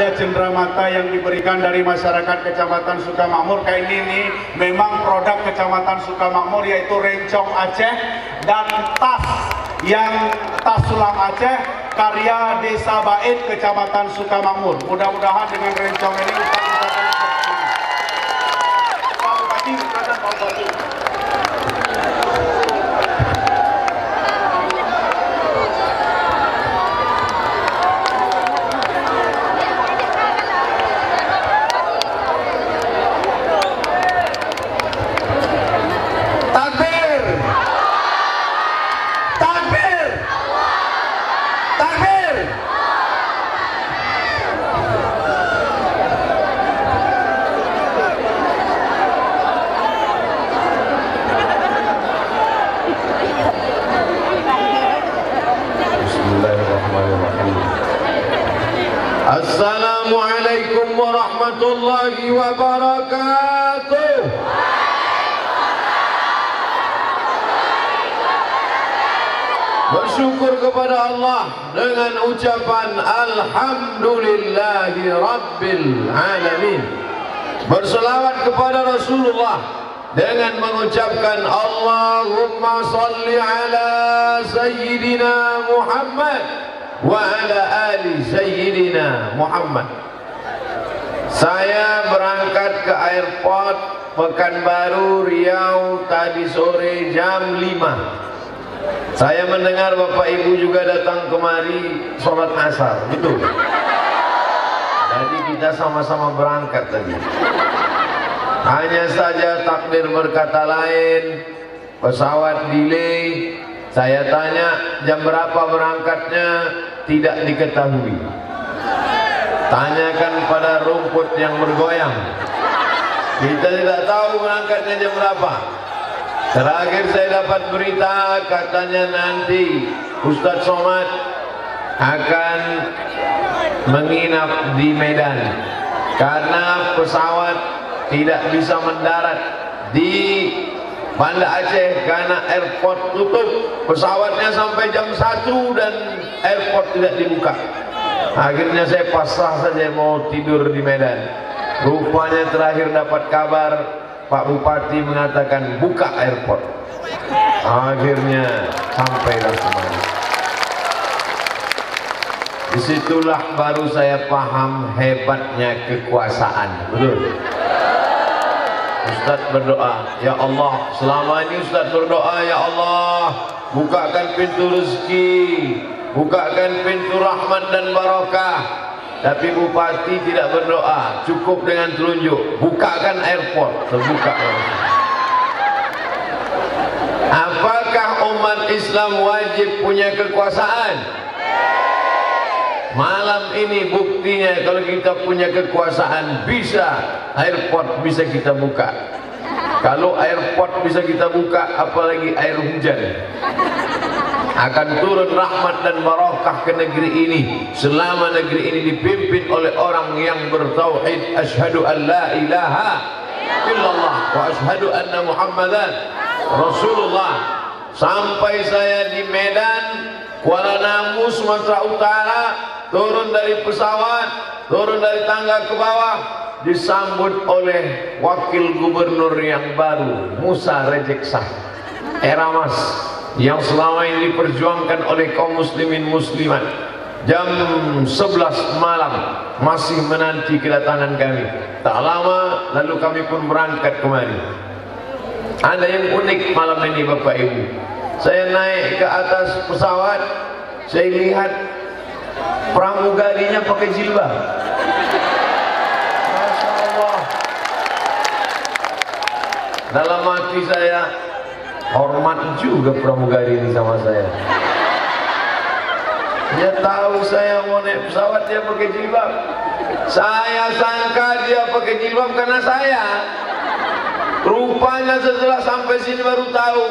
tanda cenderamata yang diberikan dari masyarakat Kecamatan Sukamakmur. Kayak ini memang produk Kecamatan Sukamakmur, yaitu rencong Aceh dan tas sulam Aceh karya Desa Bait Kecamatan Sukamakmur. Mudah-mudahan dengan rencong ini Assalamualaikum warahmatullahi wabarakatuh. Bersyukur kepada Allah dengan ucapan Alhamdulillahi Rabbil Alamin. Berselawat kepada Rasulullah dengan mengucapkan Allahumma salli ala Sayyidina Muhammad wa ala ali Sayyidina Muhammad. Saya berangkat ke airport Pekanbaru, Riau tadi sore jam 5. Saya mendengar Bapak Ibu juga datang kemari sholat asar, betul? Jadi kita sama-sama berangkat tadi. Hanya saja takdir berkata lain, pesawat delay. Saya tanya jam berapa berangkatnya, tidak diketahui. Tanyakan pada rumput yang bergoyang. Kita tidak tahu berangkatnya jam berapa. Terakhir saya dapat berita, katanya nanti Ustadz Somad akan menginap di Medan karena pesawat tidak bisa mendarat di Banda Aceh karena airport tutup. Pesawatnya sampai jam 1 dan airport tidak dibuka. Akhirnya saya pasrah saja mau tidur di Medan. Rupanya terakhir dapat kabar Pak Bupati mengatakan buka airport. Akhirnya sampailah semuanya. Disitulah baru saya paham hebatnya kekuasaan. Betul? Ustaz berdoa, ya Allah, selama ini Ustaz berdoa, ya Allah, bukakan pintu rezeki, bukakan pintu rahmat dan barakah. Tapi Bupati tidak berdoa, cukup dengan telunjuk, bukakan airport, terbuka. Apakah umat Islam wajib punya kekuasaan? Malam ini buktinya kalau kita punya kekuasaan, bisa airport bisa kita buka. Kalau airport bisa kita buka, apalagi air hujan. Akan turun rahmat dan barakah ke negeri ini selama negeri ini dipimpin oleh orang yang bertauhid, asyhadu an la ilaha illallah wa asyhadu anna Muhammadan Rasulullah. Sampai saya di Medan, Kuala Namu, Sumatera Utara, turun dari pesawat, turun dari tangga ke bawah, disambut oleh wakil gubernur yang baru, Musa Rejeksa Eramas, yang selama ini diperjuangkan oleh kaum muslimin muslimat. Jam 11 malam masih menanti kedatangan kami. Tak lama lalu kami pun berangkat kemari. Ada yang unik malam ini Bapak Ibu. Saya naik ke atas pesawat, saya lihat pramugarinya pakai jilbab. Masya Allah. Dalam hati saya, hormat juga pramugari ini sama saya. Dia tahu saya mau naik pesawat, dia pakai jilbab. Saya sangka dia pakai jilbab karena saya. Rupanya setelah sampai sini baru tahu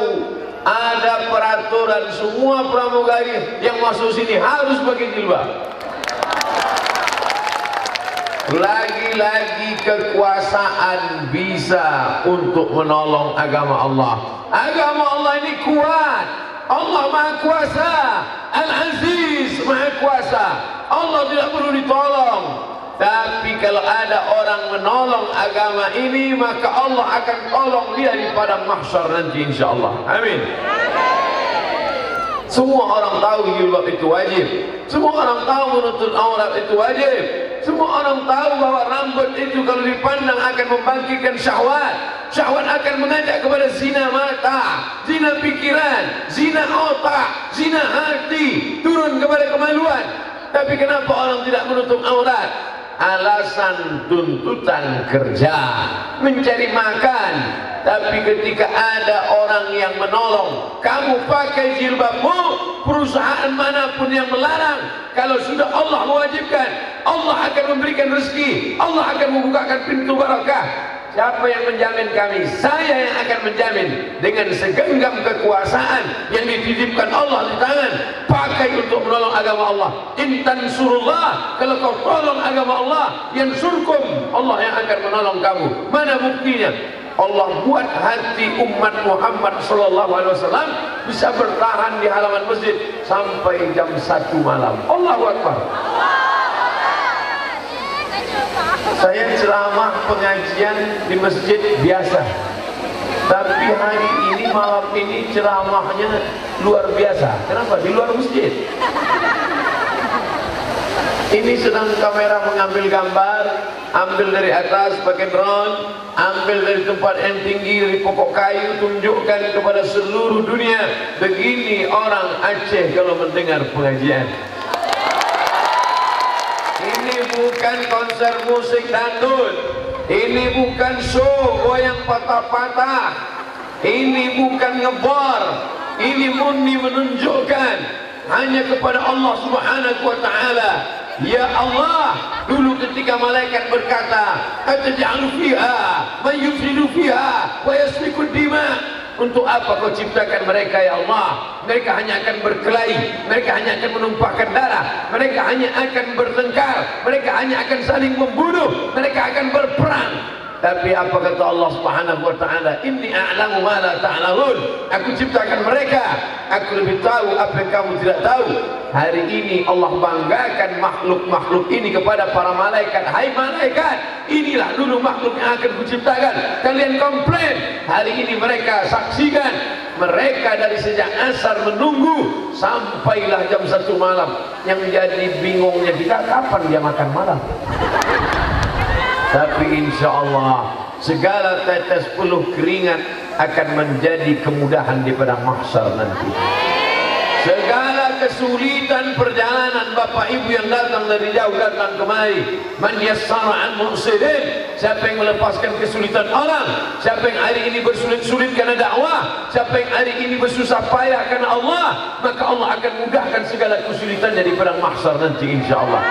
ada peraturan semua pramugari yang masuk sini harus pakai jilbab. Lagi-lagi kekuasaan bisa untuk menolong agama Allah. Agama Allah ini kuat. Allah Maha Kuasa, Al-Aziz Maha Kuasa. Allah tidak perlu ditolong. Tapi kalau ada orang menolong agama ini, maka Allah akan tolong dia di padang mahsyar nanti insyaallah. Amin. Semua orang tahu jilbab itu wajib. Semua orang tahu menutup aurat itu wajib. Semua orang tahu bahwa rambut itu kalau dipandang akan membangkitkan syahwat. Syahwat akan mengajak kepada zina mata, zina pikiran, zina otak, zina hati, turun kepada kemaluan. Tapi kenapa orang tidak menutup aurat? Alasan tuntutan kerja, mencari makan. Tapi ketika ada orang yang menolong, kamu pakai jilbabmu, perusahaan manapun yang melarang, kalau sudah Allah mewajibkan, Allah akan memberikan rezeki, Allah akan membukakan pintu barakah. Siapa yang menjamin kami? Saya yang akan menjamin. Dengan segenggam kekuasaan yang dititipkan Allah di tangan, pakai untuk menolong agama Allah. In tansurullah, kalau kau tolong agama Allah, yansurkum, Allah yang akan menolong kamu. Mana buktinya? Allah buat hati umat Muhammad sallallahu alaihi wasallam bisa bertahan di halaman masjid sampai jam 1 malam. Allahu Akbar. Saya ceramah pengajian di masjid biasa, tapi hari ini malam ini ceramahnya luar biasa. Kenapa? Di luar masjid. Ini sedang kamera mengambil gambar, ambil dari atas pakai drone, ambil dari tempat yang tinggi, dari pokok kayu, tunjukkan kepada seluruh dunia. Begini orang Aceh kalau mendengar pengajian. Ini bukan konser musik dangdut, ini bukan show goyang patah-patah, ini bukan ngebor, ini murni menunjukkan hanya kepada Allah Subhanahu wa Ta'ala. Ya Allah, dulu ketika malaikat berkata, "Ataj'alu fiha man yufsidu fiha wa yasfiku dima." Untuk apa kau ciptakan mereka ya Allah? Mereka hanya akan berkelahi, mereka hanya akan menumpahkan darah, mereka hanya akan bertengkar, mereka hanya akan saling membunuh, mereka akan berperang. Tapi apa kata Allah Subhanahu wa Ta'ala? Inni a'lamu ma la ta'lamun. Aku ciptakan mereka, aku lebih tahu apa yang kamu tidak tahu. Hari ini Allah banggakan makhluk-makhluk ini kepada para malaikat. Hai malaikat, inilah dulu makhluk yang akan kuciptakan. Kalian komplain, hari ini mereka saksikan. Mereka dari sejak asar menunggu sampailah jam 1 malam. Yang jadi bingungnya kita, kapan dia makan malam? Tapi insya Allah segala tetes peluh keringat akan menjadi kemudahan di padang mahsyar nanti. Segala kesulitan perjalanan bapak ibu yang datang dari jauh datang kemari, man yassara an mu'sidin, siapa yang melepaskan kesulitan orang, siapa yang hari ini bersulit-sulit karena dakwah, siapa yang hari ini bersusah payah karena Allah, maka Allah akan mudahkan segala kesulitannya di padang mahsyar nanti insya Allah.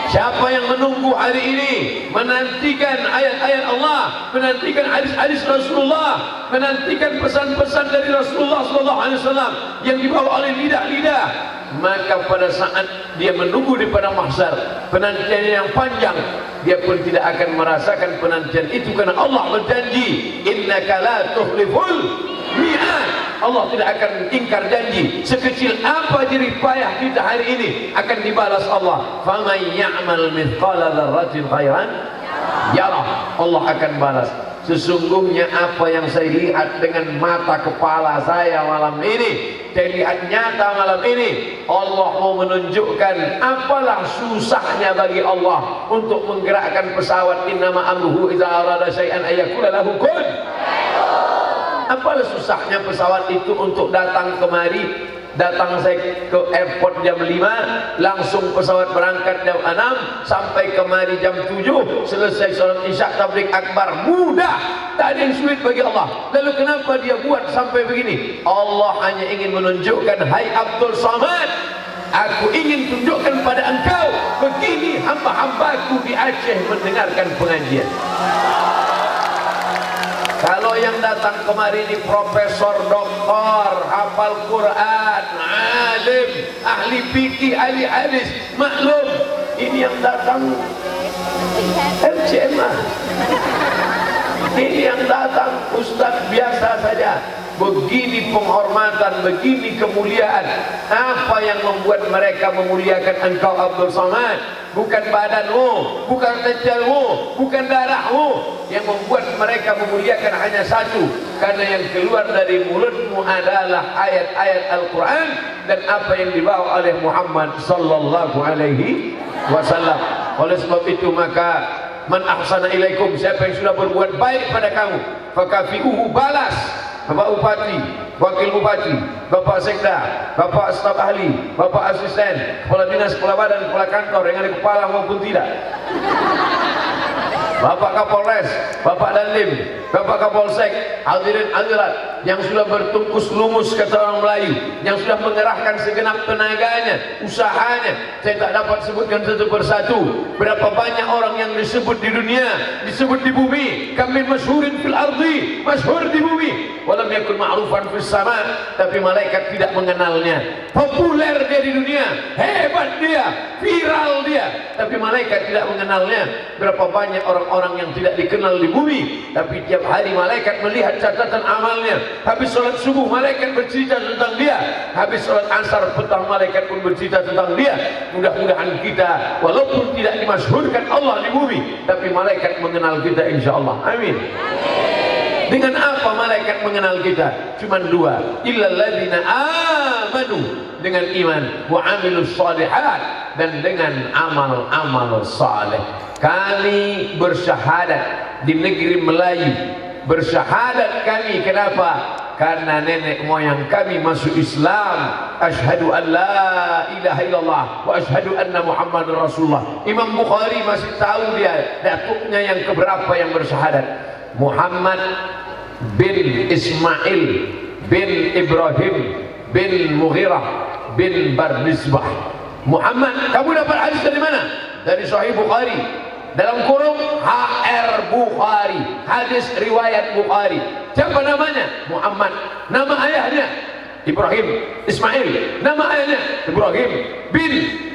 Siapa yang menunggu hari ini, menantikan ayat-ayat Allah, menantikan hadis-hadis Rasulullah, menantikan pesan-pesan dari Rasulullah SAW yang dibawa oleh lidah-lidah, maka pada saat dia menunggu di padang mahsyar, penantiannya yang panjang, dia pun tidak akan merasakan penantian itu karena Allah berjanji, innaka la tukhliful mi'ad. Allah tidak akan ingkar janji. Sekecil apa jerih payah kita hari ini akan dibalas Allah. Faman ya'mal mithqala dzarratin khairan yarah, Allah akan balas. Sesungguhnya apa yang saya lihat dengan mata kepala saya malam ini, saya lihat nyata malam ini, Allah mau menunjukkan apalah susahnya bagi Allah untuk menggerakkan pesawat. Innama amruhu idza arada syai'an ayyakula lahu kun. Apalah susahnya pesawat itu untuk datang kemari. Datang saya ke airport jam 5, langsung pesawat berangkat jam 6, sampai kemari jam 7, selesai salat isya tabligh akbar. Mudah, tak ada yang sulit bagi Allah. Lalu kenapa dia buat sampai begini? Allah hanya ingin menunjukkan, hai Abdul Samad, aku ingin tunjukkan pada engkau, begini hamba-hambaku di Aceh mendengarkan pengajian. Kalau yang datang kemari ini profesor, doktor, hafal Quran, alim, ahli fikih, ahli hadis, maklum. Ini yang datang MCMA. Ini yang datang ustaz biasa saja. begini penghormatan, begini kemuliaan. Apa yang membuat mereka memuliakan engkau Abdul Somad? Bukan badanmu, bukan tejalmu, bukan darahmu. Yang membuat mereka memuliakan hanya satu, karena yang keluar dari mulutmu adalah ayat-ayat Al-Quran dan apa yang dibawa oleh Muhammad sallallahu alaihi wasallam. Oleh sebab itu maka man ahsana ilaikum, siapa yang sudah berbuat baik pada kamu, fakafi'uhu, balas. Bapak Bupati, Wakil Bupati, Bapak Sekda, Bapak Staf Ahli, Bapak Asisten, Kepala Dinas, Kepala Badan, Kepala Kantor yang ada kepala maupun tidak, Bapak Kapolres, Bapak Dandim, Bapak Kapolsek, hadirin hadirat yang sudah bertungkus lumus kata orang Melayu, yang sudah mengerahkan segenap tenaganya, usahanya. Saya tak dapat sebutkan satu persatu berapa banyak orang yang disebut di dunia, disebut di bumi. Kami masyhurin fil ardi, masyhur di bumi, walam yakun ma'rufan fis sama, tapi malaikat tidak mengenalnya. Populer dia di dunia, hebat dia, viral dia, tapi malaikat tidak mengenalnya. Berapa banyak orang-orang yang tidak dikenal di bumi, tapi tiap hari malaikat melihat catatan amalnya. Habis sholat subuh malaikat bercerita tentang dia, habis sholat asar petang malaikat pun bercerita tentang dia. Mudah-mudahan kita walaupun tidak dimasyhurkan Allah di bumi, tapi malaikat mengenal kita insyaallah. Amin. Dengan apa malaikat mengenal kita? Cuma dua, illal ladzina amanu, dengan iman, wa amilus shalihat, dan dengan amal-amal saleh. Kami bersyahadat di negeri Melayu, bersyahadat kami, kenapa? Karena nenek moyang kami masuk Islam. Asyhadu an la ilaha illallah wa asyhadu anna Muhammadar Rasulullah. Imam Bukhari masih tahu dia datuknya yang keberapa yang bersyahadat. Muhammad bin Ismail bin Ibrahim bin Mughirah bin Bardisbah. Muhammad, kamu dapat hadis dari mana? Dari Sahih Bukhari. Dalam kurung HR Bukhari, hadis riwayat Bukhari. Siapa namanya? Muhammad. Nama ayahnya Ibrahim Ismail. Nama ayahnya Ibrahim bin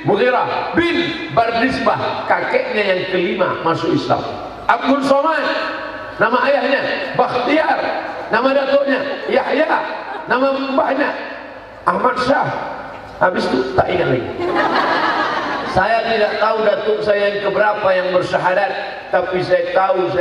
Mughirah bin Bardisbah. Kakeknya yang kelima masuk Islam. Abdul Somad. Nama ayahnya Bakhtiar. Nama datuknya Yahya. Nama mbahnya Ahmad Syah. Habis itu tak ingat lagi. Saya tidak tahu datuk saya yang keberapa yang bersyahadat, tapi saya tahu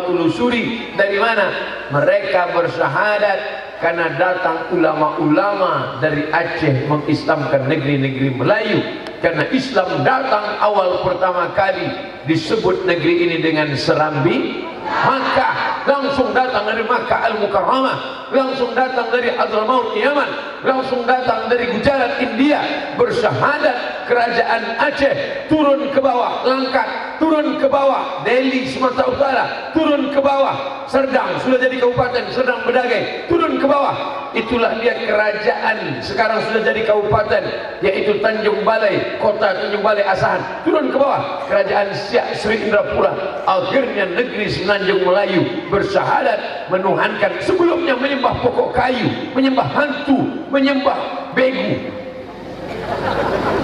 telusuri dari mana mereka bersyahadat, karena datang ulama-ulama dari Aceh mengislamkan negeri-negeri Melayu. Karena Islam datang awal pertama kali disebut negeri ini dengan Serambi Makkah, langsung datang dari Makkah Al-Mukarramah, langsung datang dari Hadramaut Yaman, langsung datang dari Gujarat India. Bersyahadat kerajaan Aceh turun ke bawah Langkat, turun ke bawah Delhi Sumatera Utara, turun ke bawah Serdang, sudah jadi kabupaten Serdang Bedagai, turun ke bawah. Itulah dia kerajaan, sekarang sudah jadi kabupaten, yaitu Tanjung Balai, kota Tanjung Balai Asahan, turun ke bawah kerajaan Siak Sri Indrapura. Akhirnya negeri Semenanjung Melayu bersyahadat menuhankan, sebelumnya menyembah pokok kayu, menyembah hantu, menyembah begu.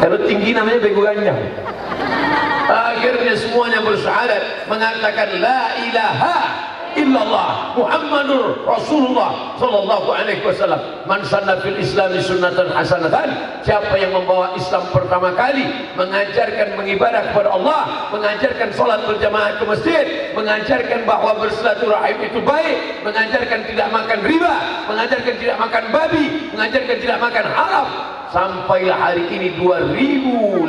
Kalau tinggi namanya begu ganjang. Akhirnya semuanya bersyahadat mengatakan la ilaha illallah Muhammadur Rasulullah sallallahu alaihi wasallam. Man sanna fil Islami sunnatan hasanatan, siapa yang membawa Islam pertama kali, mengajarkan mengibadah kepada Allah, mengajarkan salat berjamaah ke masjid, mengajarkan bahwa bersilaturahim itu baik, mengajarkan tidak makan riba, mengajarkan tidak makan babi, mengajarkan tidak makan haram. Sampailah hari ini 2018,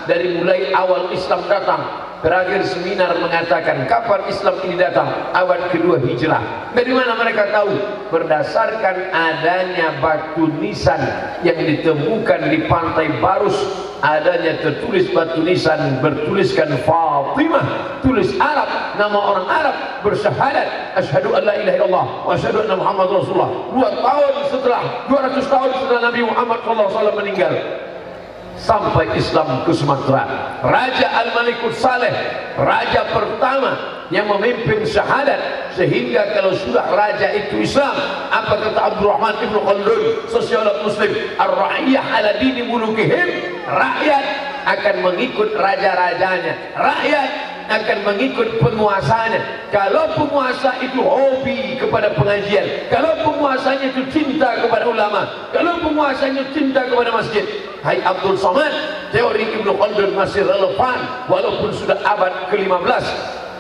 dari mulai awal Islam datang. Terakhir seminar mengatakan kapan Islam ini datang? Abad kedua Hijrah. Dari mana mereka tahu? Berdasarkan adanya batu nisan yang ditemukan di pantai Barus, adanya tertulis batu nisan bertuliskan Fatimah, tulis Arab, nama orang Arab, bersyahadat asyhadu an la ilaha illallah wa asyhadu anna Muhammad Rasulullah. 200 tahun setelah Nabi Muhammad SAW meninggal, sampai Islam ke Sumatera. Raja Al-Malikut Saleh, raja pertama yang memimpin syahadat, sehingga kalau sudah raja itu Islam, apa kata Abdurrahman Ibn Khaldun, sosiolog muslim, ar-ra'iyah ala dini mulukihim, rakyat akan mengikut raja-rajanya, rakyat akan mengikut penguasanya. Kalau penguasa itu hobi kepada pengajian, kalau penguasanya itu cinta kepada ulama, kalau penguasanya cinta kepada masjid, hai Abdul Somad, teori Ibnu Khaldun masih relevan walaupun sudah abad ke-15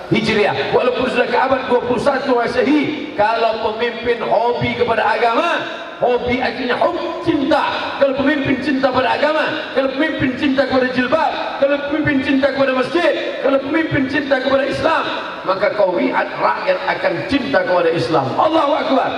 Hijriah, walaupun sudah ke abad 21 Masehi. Kalau pemimpin hobi kepada agama, hobi artinya cinta. Kalau pemimpin cinta pada agama, kalau pemimpin cinta kepada jilbab, kalau pemimpin cinta kepada masjid, kalau pemimpin cinta kepada Islam, maka kau lihat rakyat akan cinta kepada Islam. Allahu Akbar.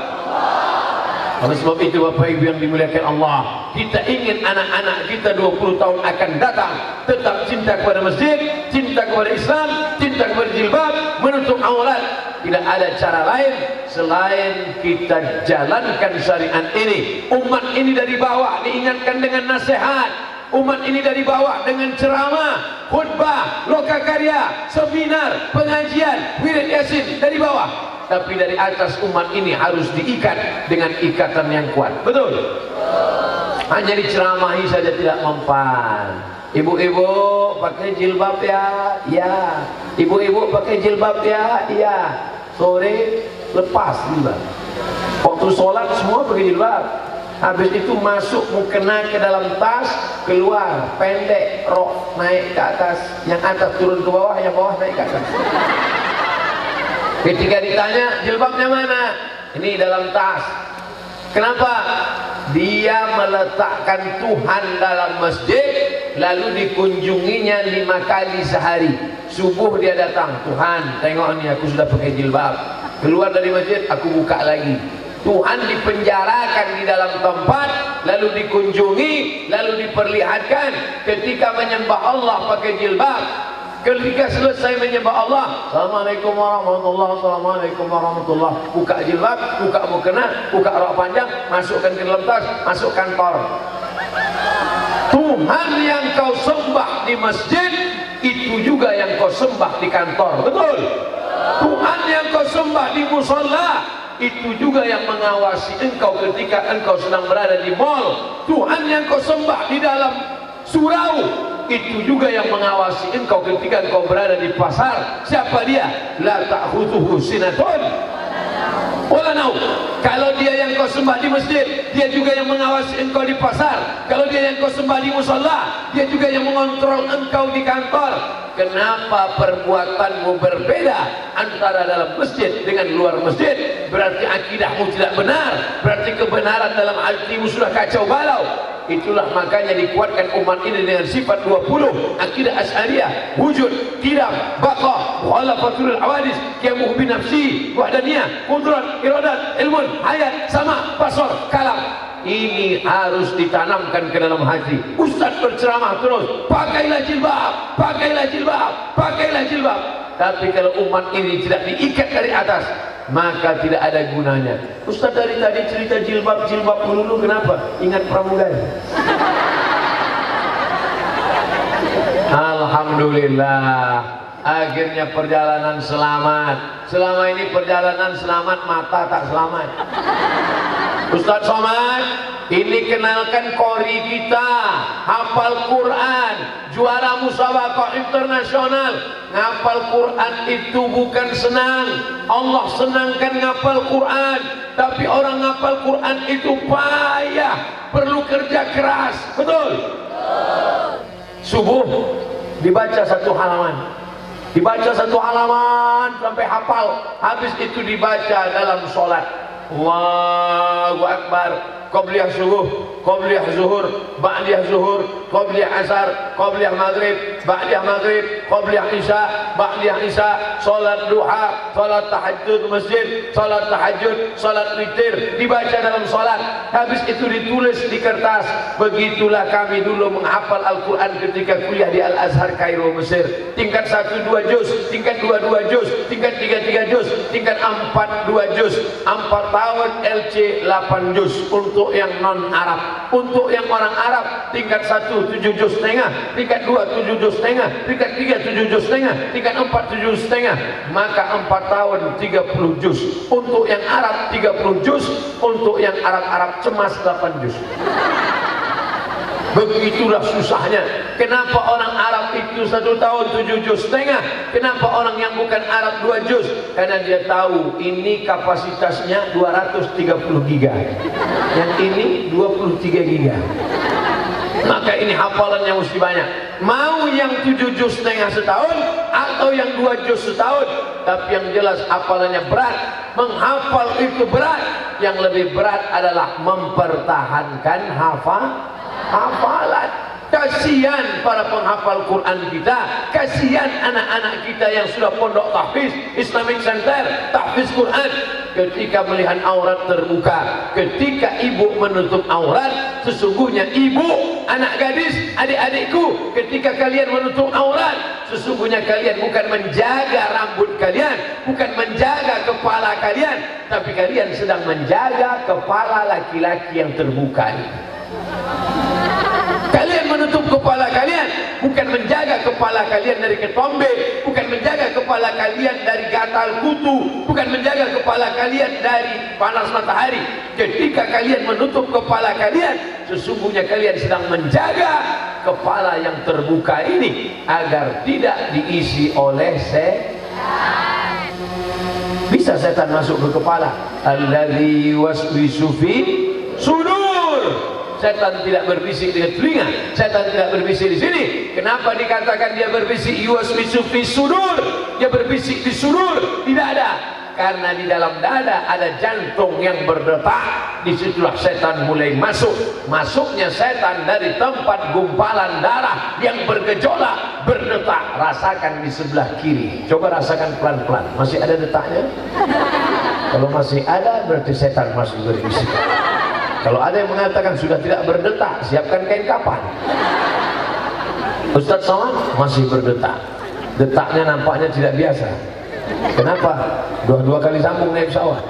Oleh sebab itu Bapak Ibu yang dimuliakan Allah, kita ingin anak-anak kita 20 tahun akan datang tetap cinta kepada masjid, cinta kepada Islam, cinta kepada jilbab, menutup aurat. Tidak ada cara lain selain kita jalankan syariat ini. Umat ini dari bawah diingatkan dengan nasihat, umat ini dari bawah dengan ceramah, khutbah, lokakarya, seminar, pengajian, wirid yasin dari bawah. Tapi dari atas umat ini harus diikat dengan ikatan yang kuat. Betul? Hanya diceramahi saja tidak mempan. Ibu-ibu pakai jilbab ya? Ya. Ibu-ibu pakai jilbab ya? Ya. Sore lepas jilbab. Waktu sholat semua pakai jilbab. Habis itu masuk mukena ke dalam tas, keluar pendek, rok naik ke atas, yang atas turun ke bawah, yang bawah naik ke atas. Ketika ditanya jilbabnya mana, ini dalam tas. Kenapa? Dia meletakkan Tuhan dalam masjid, lalu dikunjunginya 5 kali sehari. Subuh dia datang, Tuhan tengok nih aku sudah pakai jilbab. Keluar dari masjid aku buka lagi. Tuhan dipenjarakan di dalam tempat, lalu dikunjungi, lalu diperlihatkan. Ketika menyembah Allah pakai jilbab, ketika selesai menyembah Allah, Assalamualaikum warahmatullahi wabarakatuh, Assalamualaikum warahmatullahi wabarakatuh. Buka jilbab, buka mukena, buka rok panjang, masukkan ke dalam tas, masuk kantor. Tuhan yang kau sembah di masjid, itu juga yang kau sembah di kantor. Betul? Tuhan yang kau sembah di musola, itu juga yang mengawasi engkau ketika engkau sedang berada di mall. Tuhan yang kau sembah di dalam surau, itu juga yang mengawasi engkau ketika engkau berada di pasar. Siapa dia? La ta'khudhuhu sinatun wala naum. Kalau dia yang kau sembah di masjid, dia juga yang mengawasi engkau di pasar. Kalau dia yang kau sembah di musholla, dia juga yang mengontrol engkau di kantor. Kenapa perbuatanmu berbeda antara dalam masjid dengan luar masjid? Berarti akidahmu tidak benar, berarti kebenaran dalam hatimu sudah kacau balau. Itulah makanya dikuatkan umat ini dengan sifat 20, akidah Asy'ariyah, wujud, qidam, baqa, mukhalafatul awadis, qiyamuhu bi nafsi, wahdaniyah, qudrat, iradat, ilmun, hayat, sama, basar, kalam. Ini harus ditanamkan ke dalam hati. Ustaz berceramah terus, pakailah jilbab, pakailah jilbab, pakailah jilbab. Tapi kalau umat ini tidak diikat dari atas, maka tidak ada gunanya. Ustaz dari tadi cerita jilbab melulu, kenapa? Ingat pramugari. Alhamdulillah, akhirnya perjalanan selamat. Selama ini perjalanan selamat, mata tak selamat. Ustaz Somad, ini kenalkan kori kita, hafal Quran, juara musabaqah internasional. Ngapal Quran itu bukan senang. Allah senangkan ngapal Quran, tapi orang ngapal Quran itu payah, perlu kerja keras. Betul? Subuh dibaca 1 halaman, dibaca 1 halaman sampai hafal. Habis itu dibaca dalam sholat. Allahu Akbar. Qabliyah subuh, qabliyah zuhur, ba'diyah zuhur, qabliyah asar, qabliyah maghrib, ba'diyah maghrib, qabliyah isya, ba'diyah isya, salat duha, salat tahajud masjid, salat tahajud, salat witir, dibaca dalam salat. Habis itu ditulis di kertas. Begitulah kami dulu menghafal Al-Quran ketika kuliah di Al-Azhar Kairo Mesir. Tingkat 1 2 juz, tingkat 2 2 juz, tingkat 3 3 juz, tingkat 4 2 juz, 4 tahun LC 8 juz. Untuk yang non Arab, untuk yang orang Arab tingkat 1 7 juz setengah, tingkat 2 7 juz setengah, tingkat 3 7 juz setengah, tingkat 4 7 juz setengah, maka 4 tahun 30 juz. Untuk yang Arab 30 juz, untuk yang Arab-Arab cemas 8 juz. Begitulah susahnya Kenapa orang Arab itu 1 tahun 7 juz setengah? Kenapa orang yang bukan Arab 2 juz? Karena dia tahu ini kapasitasnya 230 giga, yang ini 23 giga. Maka ini hafalannya mesti banyak. Mau yang 7 juz setengah setahun atau yang 2 juz setahun, tapi yang jelas hafalannya berat. Menghafal itu berat. Yang lebih berat adalah mempertahankan hafalan. Kasihan para penghafal Quran kita, kasihan anak-anak kita yang sudah pondok tahfiz, Islamic Center, tahfiz Quran. Ketika melihat aurat terbuka, ketika ibu menutup aurat, sesungguhnya ibu, anak gadis, adik-adikku, ketika kalian menutup aurat, sesungguhnya kalian bukan menjaga rambut kalian, bukan menjaga kepala kalian, tapi kalian sedang menjaga kepala laki-laki yang terbuka. Kalian menutup kepala kalian, bukan menjaga kepala kalian dari ketombe, bukan menjaga kepala kalian dari gatal kutu, bukan menjaga kepala kalian dari panas matahari. Ketika kalian menutup kepala kalian, sesungguhnya kalian sedang menjaga kepala yang terbuka ini agar tidak diisi oleh setan. Bisa setan masuk ke kepala. Alladzi waswisu fi sudur. Setan tidak berbisik di telinga, setan tidak berbisik di sini. Kenapa dikatakan dia berbisik? Yuwaswisu fi sudur. Dia berbisik di sudur, di dada. Karena di dalam dada ada jantung yang berdetak. Disitulah setan mulai masuk. Masuknya setan dari tempat gumpalan darah yang bergejolak, berdetak. Rasakan di sebelah kiri. Coba rasakan pelan-pelan. Masih ada detaknya? Kalau masih ada, berarti setan masih berbisik. Kalau ada yang mengatakan sudah tidak berdetak, siapkan kain kapan. Ustadz Somad masih berdetak. Detaknya nampaknya tidak biasa. Kenapa? Dua kali sambung naik pesawat.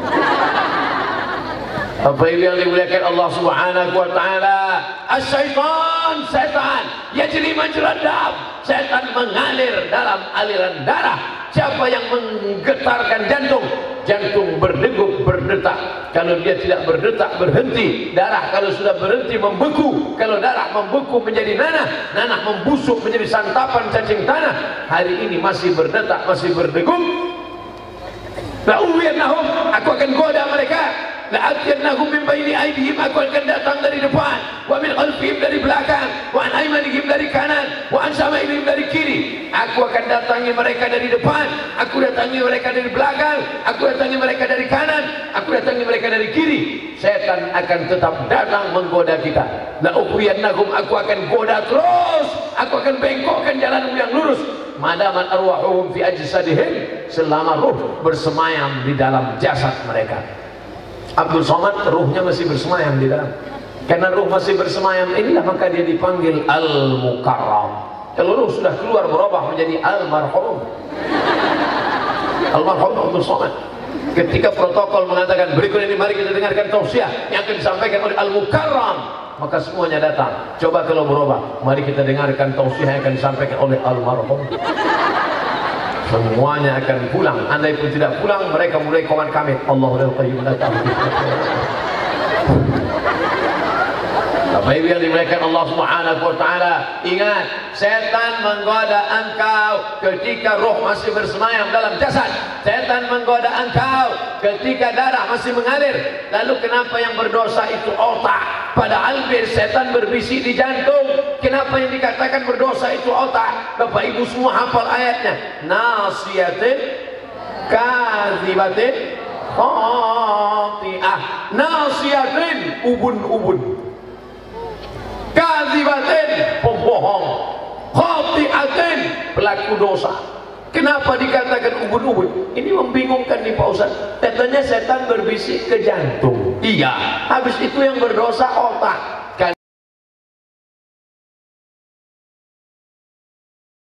Apa yang dimuliakan Allah Subhanahu wa taala? As-syaitan, setan yajri majrad dam. Setan mengalir dalam aliran darah. Siapa yang menggetarkan jantung? Jantung berdegup, berdetak. Kalau dia tidak berdetak, berhenti. Darah kalau sudah berhenti membeku. Kalau darah membeku menjadi nanah, nanah membusuk menjadi santapan cacing tanah. Hari ini masih berdetak, masih berdegup. La'uwiyannahum, aku akan goda mereka. La'atiyannahum min baini aydihim, aku akan datang dari depan, wa min khalfihim dari belakang, wa an aymanihim dari kanan, wa an syama'ilihim dari kiri. Aku akan datangi mereka dari depan, aku datangi mereka dari belakang, aku datangi mereka dari kanan, aku datangi mereka dari kiri. Setan akan tetap datang menggoda kita. La'uwiyannahum, aku akan goda terus, aku akan bengkokkan jalanmu yang lurus. Madaman arwahuhum fi ajsadihim, selama ruh bersemayam di dalam jasad mereka. Abdul Somad ruhnya masih bersemayam di dalam. Karena ruh masih bersemayam inilah maka dia dipanggil Al-Mukarram. Kalau ruh sudah keluar berubah menjadi Al-Marhum. Al-Marhum Abdul Somad. Ketika protokol mengatakan berikut ini mari kita dengarkan tausiah yang akan disampaikan oleh Al-Mukarram, maka semuanya datang. Coba kalau berubah, mari kita dengarkan tausiah yang akan disampaikan oleh Al-Marhum. Semuanya akan pulang. Andai pun tidak pulang, mereka mulai kawan kami. Allahul Qayyum la ta'budu. Bapak Ibu yang dimuliakan Allah Subhanahu wa taala, ingat, setan menggoda engkau ketika roh masih bersemayam dalam jasad. Setan menggoda engkau ketika darah masih mengalir. Lalu kenapa yang berdosa itu otak? Padahal setan berbisik di jantung. Kenapa yang dikatakan berdosa itu otak? Bapak Ibu semua hafal ayatnya. Nasiyatin kadzibatin khati'ah. Nasiyatin, ubun-ubun. Kadzibatin, pembohong. Khati'atin, pelaku dosa. Kenapa dikatakan ubun-ubun? Ini membingungkan nih Pak Ustaz. Katanya setan berbisik ke jantung. Iya, habis itu yang berdosa otak.